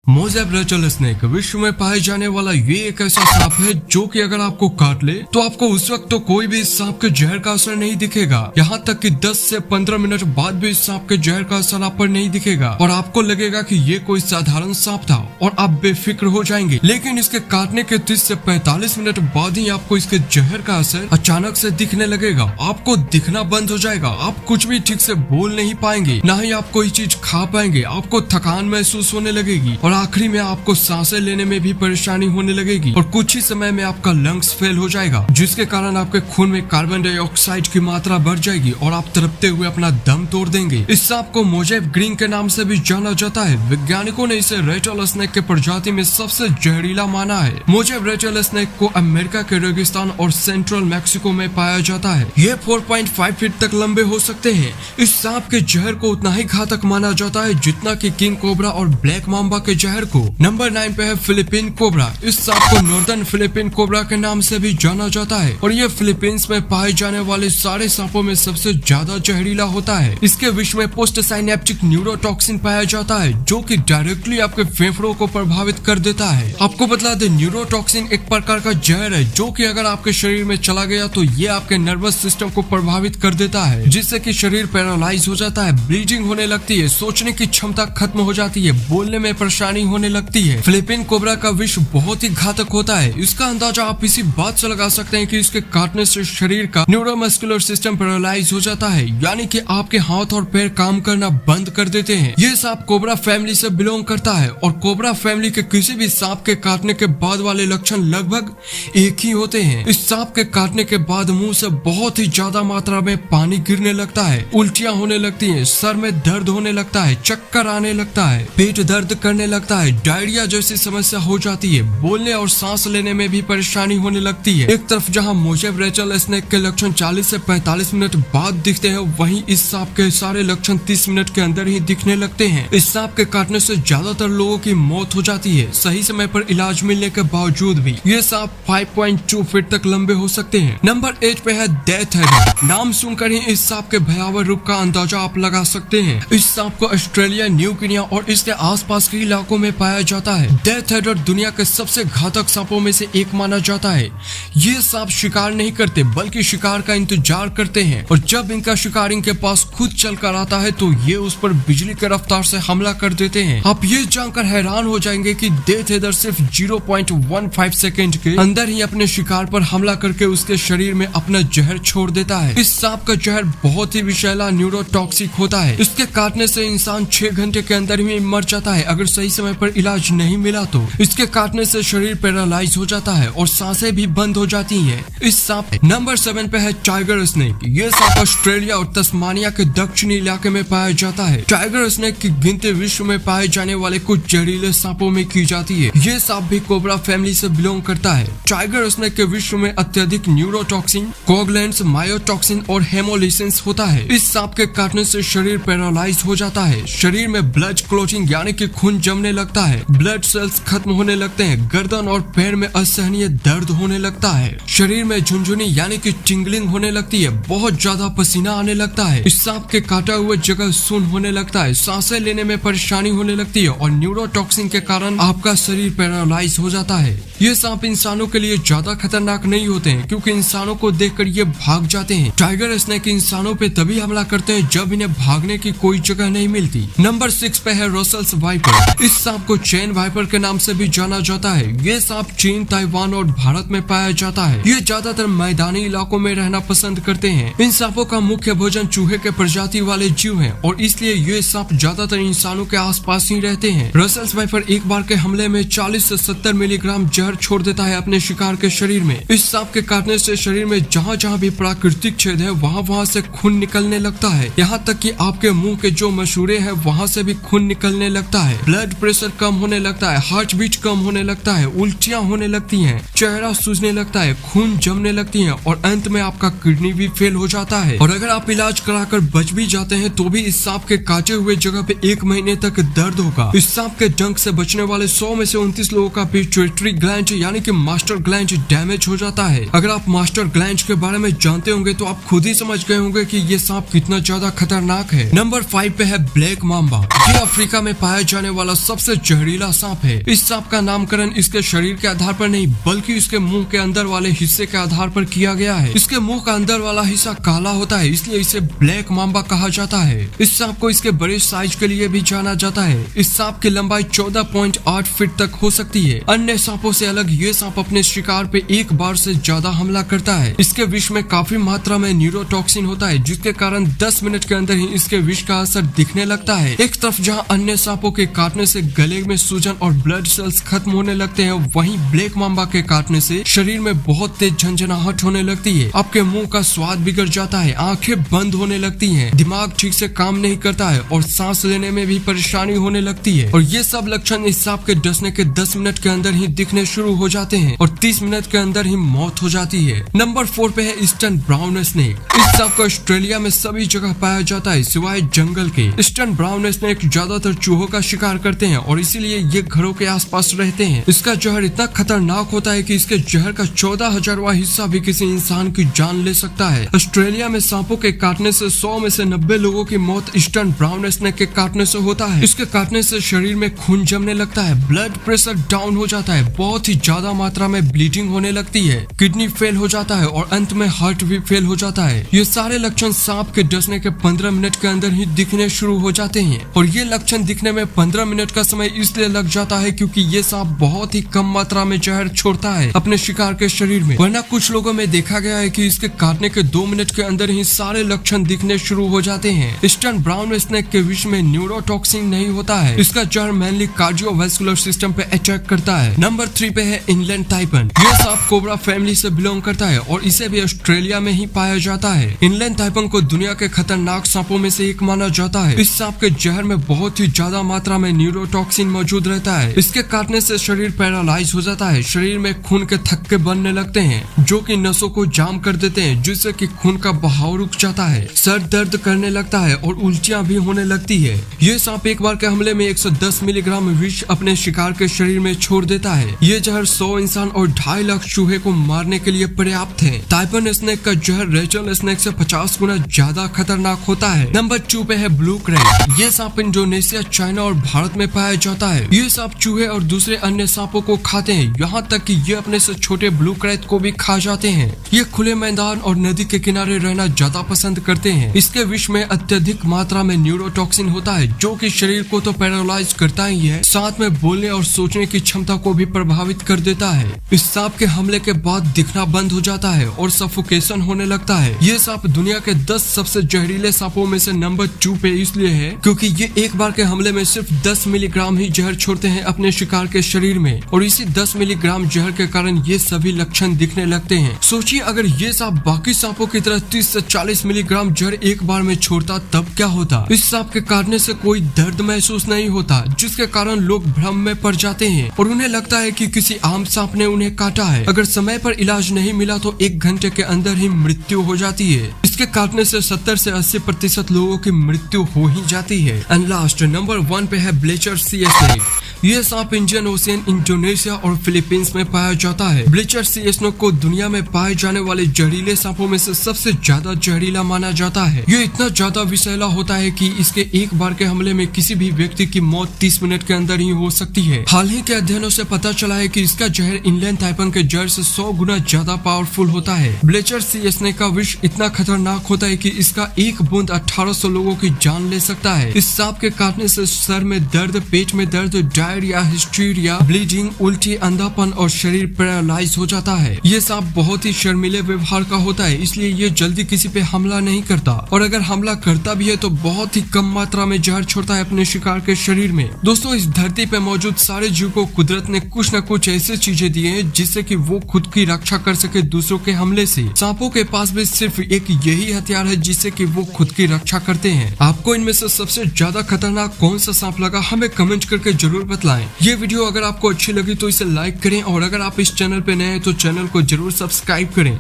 मोज़ेब Rachel snake विश्व में पाए जाने वाला ये एक ऐसा सांप है जो कि अगर आपको काट ले तो आपको उस वक्त तो कोई भी इस सांप के जहर का असर नहीं दिखेगा। यहाँ तक कि 10 से 15 मिनट बाद भी इस सांप के जहर का असर आप पर नहीं दिखेगा और आपको लगेगा कि ये कोई साधारण सांप था और आप बेफिक्र हो जाएंगे। लेकिन इसके काटने के 30 से 45 मिनट बाद ही आपको इसके जहर का असर अचानक से दिखने लगेगा। आपको दिखना बंद हो जाएगा, आप कुछ भी ठीक से बोल नहीं पाएंगे, ना ही आप कोई चीज खा पाएंगे, आपको थकान महसूस होने लगेगी और आखिरी में आपको सांसें लेने में भी परेशानी होने लगेगी और कुछ ही समय में आपका लंग्स फेल हो जाएगा, जिसके कारण आपके खून में कार्बन डाइऑक्साइड की मात्रा बढ़ जाएगी और आप तड़पते हुए अपना दम तोड़ देंगे। इस सांप को मोज़ेब ग्रीन के नाम से भी जाना जाता है। वैज्ञानिकों ने इसे रेचल स्नेक के प्रजाति में सबसे जहरीला माना है। मोज़ेब रेचल स्नेक को अमेरिका के रेगिस्तान और सेंट्रल मैक्सिको में पाया जाता है। ये 4.5 फीट तक लंबे हो सकते हैं। इस सांप के जहर को उतना ही घातक माना जाता है जितना कि किंग कोबरा और ब्लैक मांबा के जहर को। नंबर 9 पे है फिलीपीन कोबरा। इस सांप को नॉर्दर्न फिलीपीन कोबरा के नाम से भी जाना जाता है और ये फिलीपींस में पाए जाने वाले सारे सांपों में सबसे ज्यादा जहरीला होता है। इसके विष में पोस्ट साइनेप्टिक न्यूरोटॉक्सिन पाया जाता है जो कि डायरेक्टली आपके फेफड़ों को प्रभावित कर देता है। आपको बता दें, न्यूरोटॉक्सिन एक प्रकार का जहर है जो कि अगर आपके शरीर में चला गया तो ये आपके नर्वस सिस्टम को प्रभावित कर देता है, जिससे कि शरीर पैरालाइज हो जाता है, ब्लीडिंग होने लगती है, सोचने की क्षमता खत्म हो जाती है, बोलने में परेशानी होने लगती है। फिलीपीन कोबरा का विष बहुत ही घातक होता है। इसका अंदाजा आप इसी बात से लगा सकते हैं कि इसके काटने से शरीर का न्यूरोमस्कुलर सिस्टम पैरालाइज हो जाता है, यानी कि आपके हाथ और पैर काम करना बंद कर देते हैं। ये सांप कोबरा फैमिली से बिलोंग करता है और कोबरा फैमिली के किसी भी सांप के काटने के बाद वाले लक्षण लगभग एक ही होते हैं। इस सांप के काटने के बाद मुंह से बहुत ही ज्यादा मात्रा में पानी गिरने लगता है, उल्टियां होने लगती हैं, सर में दर्द होने लगता है, चक्कर आने लगता है, पेट दर्द करने लगता है, डायरिया जैसी समस्या हो जाती है, बोलने और सांस लेने में भी परेशानी होने लगती है। एक तरफ जहां मोज़ेब रेचल स्नेक के लक्षण 40 से 45 मिनट बाद दिखते हैं, वहीं इस सांप के सारे लक्षण 30 मिनट के अंदर ही दिखने लगते हैं। इस सांप के काटने से ज्यादातर लोगों की मौत हो जाती है सही समय पर इलाज मिलने के बावजूद भी। ये सांप 5.2 फीट तक लंबे हो सकते हैं। नंबर 8 पे है डेथ हेडर। नाम सुनकर ही इस सांप के भयावह रूप का अंदाजा आप लगा सकते हैं। इस सांप को ऑस्ट्रेलिया, न्यू गिनिया और इसके आसपास के इलाकों में पाया जाता है। डेथ हेडर दुनिया के सबसे घातक सांपों में से एक माना जाता है। ये सांप शिकार नहीं करते बल्कि शिकार का इंतजार करते हैं और जब इनका शिकार इनके पास खुद चल कर आता है तो ये उस पर बिजली के रफ्तार से हमला कर देते हैं। आप ये जानकर हैरान हो जाएंगे कि डेथ हेडर सिर्फ 0.15 सेकेंड के अंदर ही अपने शिकार पर हमला करके उसके शरीर में अपना जहर छोड़ देता है। इस सांप का जहर बहुत ही विषैला न्यूरोटॉक्सिक होता है। इसके काटने से इंसान 6 घंटे के अंदर ही मर जाता है अगर सही समय पर इलाज नहीं मिला तो। इसके काटने से शरीर पैरालाइज हो जाता है और सांसें भी बंद हो जाती हैं। इस सांप नंबर 7 पे है टाइगर स्नेक। ये सांप ऑस्ट्रेलिया और तस्मानिया के दक्षिणी इलाके में पाया जाता है। टाइगर स्नेक की गिनती विश्व में पाए जाने वाले कुछ जहरीले सांपों में की जाती है। ये सांप भी कोबरा फैमिली से बिलोंग करता है। टाइगर स्नेक के विश्व में अत्यधिक न्यूरोटॉक्सिन, कोगुलेंट्स, मायोटॉक्सिन और हेमोलिसेंस होता है। इस सांप के काटने से शरीर पैरालाइज हो जाता है, शरीर में ब्लड क्लॉटिंग यानी कि खून जमने लगता है, ब्लड सेल्स खत्म होने लगते हैं, गर्दन और पैर में असहनीय दर्द होने लगता है, शरीर में झुनझुनी यानी कि टिंगलिंग होने लगती है, बहुत ज्यादा पसीना आने लगता है। इस सांप के काटा हुए जगह सुन्न होने लगता है, सांसें लेने में परेशानी होने लगती है और न्यूरोटॉक्सिन के कारण आपका शरीर पैरालाइज हो जाता है। ये सांप इंसानों के लिए ज्यादा खतरनाक नहीं होते हैं क्योंकि इंसानों को देखकर ये भाग जाते हैं। टाइगर स्नेक इंसानों पे तभी हमला करते हैं जब इन्हें भागने की कोई जगह नहीं मिलती। नंबर 6 पे है रसेल्स वाइपर। इस सांप को चेन वाइपर के नाम से भी जाना जाता है। ये सांप चीन, ताइवान और भारत में पाया जाता है। ये ज्यादातर मैदानी इलाकों में रहना पसंद करते हैं। इन सांपों का मुख्य भोजन चूहे के प्रजाति वाले जीव हैं और इसलिए ये सांप ज्यादातर इंसानों के आसपास ही रहते हैं। रसेल्स वाइपर एक बार के हमले में 40 से 70 मिलीग्राम जहर छोड़ देता है अपने शिकार के शरीर में। इस सांप के काटने से शरीर में जहाँ जहाँ भी प्राकृतिक छेद है वहाँ से खून निकलने लगता है। यहाँ तक कि आपके मुंह के जो मसूड़े हैं वहाँ से भी खून निकलने लगता है, ब्लड प्रेशर कम होने लगता है, हार्ट बीट कम होने लगता है, उल्टियाँ होने लगती हैं, चेहरा सूजने लगता है, खून जमने लगती है और अंत में आपका किडनी भी फेल हो जाता है। और अगर आप इलाज कराकर बच भी जाते हैं तो भी इस सांप के काटे हुए जगह पे 1 महीने तक दर्द होगा। इस सांप के डंक से बचने वाले 100 में से 29 लोगों का पिट्यूटरी ग्लैंड यानी कि मास्टर ग्लैंड डैमेज हो जाता है। अगर आप मास्टर ग्लैंड के बारे में जानते होंगे तो आप खुद ही समझ गए होंगे कि ये सांप कितना ज्यादा खतरनाक है। नंबर 5 पे है ब्लैक मांबा। ये अफ्रीका में पाया जाने वाला सबसे सबसे जहरीला सांप है। इस सांप का नामकरण इसके शरीर के आधार पर नहीं बल्कि इसके मुंह के अंदर वाले हिस्से के आधार पर किया गया है। इसके मुंह का अंदर वाला हिस्सा काला होता है, इसलिए इसे ब्लैक मांबा कहा जाता है। इस सांप को इसके बड़े साइज के लिए भी जाना जाता है। इस सांप की लंबाई 14.8 फीट तक हो सकती है। अन्य सांपों से अलग ये सांप अपने शिकार पे एक बार से ज्यादा हमला करता है। इसके विष में काफी मात्रा में न्यूरोटॉक्सिन होता है, जिसके कारण 10 मिनट के अंदर ही इसके विष का असर दिखने लगता है। एक तरफ जहां अन्य सांपों के काटने से गले में सूजन और ब्लड सेल्स खत्म होने लगते हैं, वहीं ब्लैक मांबा के काटने से शरीर में बहुत तेज झंझनाहट होने लगती है। आपके मुंह का स्वाद बिगड़ जाता है, आंखें बंद होने लगती हैं, दिमाग ठीक से काम नहीं करता है और सांस लेने में भी परेशानी होने लगती है। और ये सब लक्षण इस सांप के डसने के 10 मिनट के अंदर ही दिखने शुरू हो जाते हैं और 30 मिनट के अंदर ही मौत हो जाती है। नंबर 4 पे है ईस्टर्न ब्राउन स्नेक। इस सांप को ऑस्ट्रेलिया में सभी जगह पाया जाता है सिवाय जंगल के। ईस्टर्न ब्राउन स्नेक ज्यादातर चूहों का शिकार करते हैं और इसीलिए ये घरों के आसपास रहते हैं। इसका जहर इतना खतरनाक होता है कि इसके जहर का 14,000वां हिस्सा भी किसी इंसान की जान ले सकता है। ऑस्ट्रेलिया में सांपों के काटने से 100 में से 90 लोगों की मौत ईस्टर्न ब्राउन स्नेक के काटने से होता है। इसके काटने से शरीर में खून जमने लगता है, ब्लड प्रेशर डाउन हो जाता है, बहुत ही ज्यादा मात्रा में ब्लीडिंग होने लगती है, किडनी फेल हो जाता है और अंत में हार्ट भी फेल हो जाता है। ये सारे लक्षण सांप के डसने के 15 मिनट के अंदर ही दिखने शुरू हो जाते हैं और ये लक्षण दिखने में 15 मिनट का समय इसलिए लग जाता है क्योंकि ये सांप बहुत ही कम मात्रा में जहर छोड़ता है अपने शिकार के शरीर में। वरना कुछ लोगों में देखा गया है कि इसके काटने के 2 मिनट के अंदर ही सारे लक्षण दिखने शुरू हो जाते हैं। ईस्टर्न ब्राउन स्नेक के विष में न्यूरोटॉक्सिन नहीं होता है। इसका जहर मेनली कार्डियोवैस्कुलर सिस्टम पे अटैक करता है। नंबर 3 पे है इंग्लैंड टाइपन। ये सांप कोबरा फैमिली से बिलोंग करता है और इसे भी ऑस्ट्रेलिया में ही पाया जाता है। इंग्लैंड टाइपन को दुनिया के खतरनाक सांपों में से एक माना जाता है। इस सांप के जहर में बहुत ही ज्यादा मात्रा में न्यूरोटॉक्सिन मौजूद रहता है। इसके काटने से शरीर पैरालाइज हो जाता है, शरीर में खून के थक्के बनने लगते हैं जो कि नसों को जाम कर देते हैं, जिससे कि खून का बहाव रुक जाता है, सर दर्द करने लगता है और उल्टियां भी होने लगती है। ये सांप एक बार के हमले में 110 मिलीग्राम विष अपने शिकार के शरीर में छोड़ देता है। ये जहर 100 इंसान और 2.5 लाख चूहे को मारने के लिए पर्याप्त है। टाइपन स्नेक का जहर रेचल स्नेक से 50 गुना ज्यादा खतरनाक होता है। नंबर 2 पे है ब्लू क्रेट। ये सांप इंडोनेशिया, चाइना और भारत में पाया जाता है। ये सांप चूहे और दूसरे अन्य सांपों को खाते हैं, यहाँ तक कि ये अपने से छोटे ब्लू क्रेट को भी खा जाते हैं। ये खुले मैदान और नदी के किनारे रहना ज्यादा पसंद करते हैं। इसके विष में अत्यधिक मात्रा में न्यूरोटॉक्सिन होता है जो कि शरीर को तो पैरालाइज करता ही है, साथ में बोलने और सोचने की क्षमता को भी प्रभावित कर देता है। इस सांप के हमले के बाद दिखना बंद हो जाता है और सफोकेशन होने लगता है। ये सांप दुनिया के 10 सबसे जहरीले सांपों में से नंबर 2 पे इसलिए है क्योंकि ये एक बार के हमले में सिर्फ 10 मिलीग्राम ही जहर छोड़ते हैं अपने शिकार के शरीर में और इसी 10 मिलीग्राम जहर के कारण ये सभी लक्षण दिखने लगते हैं। सोचिए अगर ये सांप बाकी सांपों की तरह 30 से 40 मिलीग्राम जहर एक बार में छोड़ता तब क्या होता। इस सांप के काटने से कोई दर्द महसूस नहीं होता, जिसके कारण लोग भ्रम में पड़ जाते हैं और उन्हें लगता है कि किसी आम सांप ने उन्हें काटा है। अगर समय पर इलाज नहीं मिला तो 1 घंटे के अंदर ही मृत्यु हो जाती है। इसके काटने से 70 से 80% लोगों की मृत्यु हो ही जाती है। एंड लास्ट नंबर 1 पे है ब्लीचर सी स्नेक। ये सांप इंडियन ओशियन, इंडोनेशिया और फिलीपींस में पाया जाता है। ब्लीचर सी स्नेक को दुनिया में पाए जाने वाले जहरीले सांपों में से सबसे ज्यादा जहरीला माना जाता है। ये इतना ज्यादा विषैला होता है कि इसके एक बार के हमले में किसी भी व्यक्ति की मौत 30 मिनट के अंदर ही हो सकती है। हाल ही के अध्ययनों से पता चला है कि इसका जहर इंग्लैंड टाइपन के जहर से 100 गुना ज्यादा पावरफुल होता है। ब्लीचर सी स्नेक का विष इतना खतरनाक होता है कि इसका एक बूंद 1800 लोगों की जान ले सकता है। इस सांप के काटने से सर में दर्द, पेट में दर्द, डायरिया, हिस्टीरिया, ब्लीडिंग, उल्टी, अंधापन और शरीर पैरालाइज हो जाता है। ये सांप बहुत ही शर्मीले व्यवहार का होता है, इसलिए ये जल्दी किसी पे हमला नहीं करता और अगर हमला करता भी है तो बहुत ही कम मात्रा में जहर छोड़ता है अपने शिकार के शरीर में। दोस्तों, इस धरती पे मौजूद सारे जीव को कुदरत ने कुछ न कुछ ऐसी चीजें दी है जिससे कि वो खुद की रक्षा कर सके दूसरों के हमले से। सांपों के पास भी सिर्फ एक यही हथियार है जिससे कि वो खुद की रक्षा करते हैं। आपको इनमें से सबसे ज्यादा खतरनाक कौन सा सांप लगा हमें कमेंट करके जरूर बताएं। ये वीडियो अगर आपको अच्छी लगी तो इसे लाइक करें और अगर आप इस चैनल पे नए हैं तो चैनल को जरूर सब्सक्राइब करें।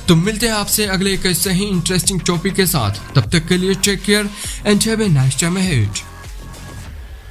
तो मिलते हैं आपसे अगले एक ऐसे ही इंटरेस्टिंग टॉपिक के साथ। तब तक के लिए take care and have a nice time ahead.